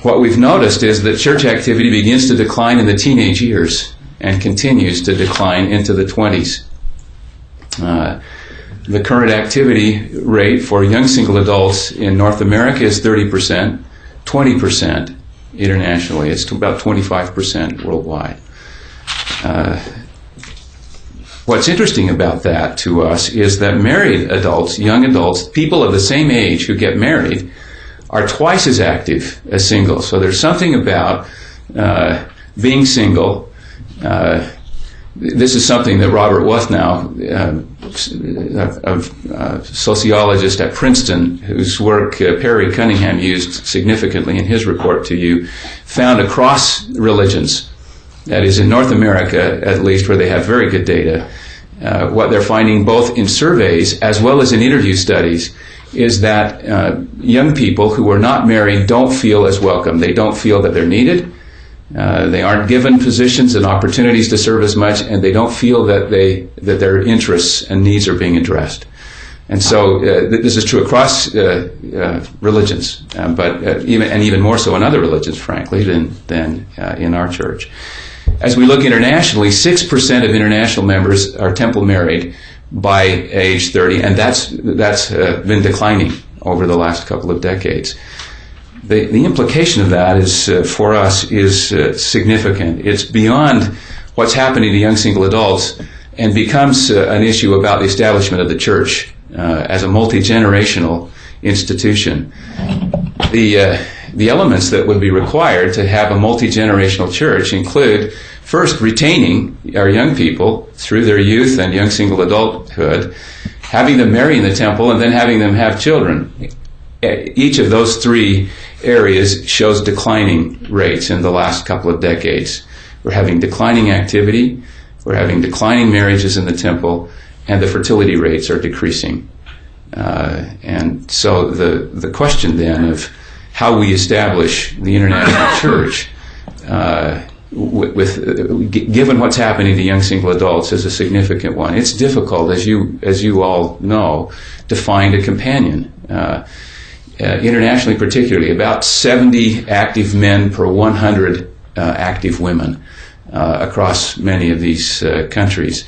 what we've noticed is that church activity begins to decline in the teenage years and continues to decline into the 20s. The current activity rate for young single adults in North America is 30%, 20% internationally. It's about 25% worldwide. What's interesting about that to us is that married adults, young adults, people of the same age who get married are twice as active as singles. So there's something about being single. This is something that Robert Wuthnow, a sociologist at Princeton, whose work Perry Cunningham used significantly in his report to you, found across religions, that is in North America at least, where they have very good data, what they're finding both in surveys as well as in interview studies is that young people who are not married don't feel as welcome. They don't feel that they're needed. They aren't given positions and opportunities to serve as much, and they don't feel that their interests and needs are being addressed. And so this is true across religions, but even more so in other religions, frankly, than in our church. As we look internationally, 6% of international members are temple married by age 30, and that's been declining over the last couple of decades. The implication of that is, for us, is significant. It's beyond what's happening to young single adults and becomes an issue about the establishment of the church as a multi-generational institution. The elements that would be required to have a multi-generational church include, first, retaining our young people through their youth and young single adulthood, having them marry in the temple, and then having them have children. Each of those three areas shows declining rates in the last couple of decades. We're having declining activity, we're having declining marriages in the temple, and the fertility rates are decreasing. And so the question then of how we establish the international church given what's happening to young single adults is a significant one. It's difficult, as you all know, to find a companion. Internationally particularly, about 70 active men per 100 active women across many of these countries.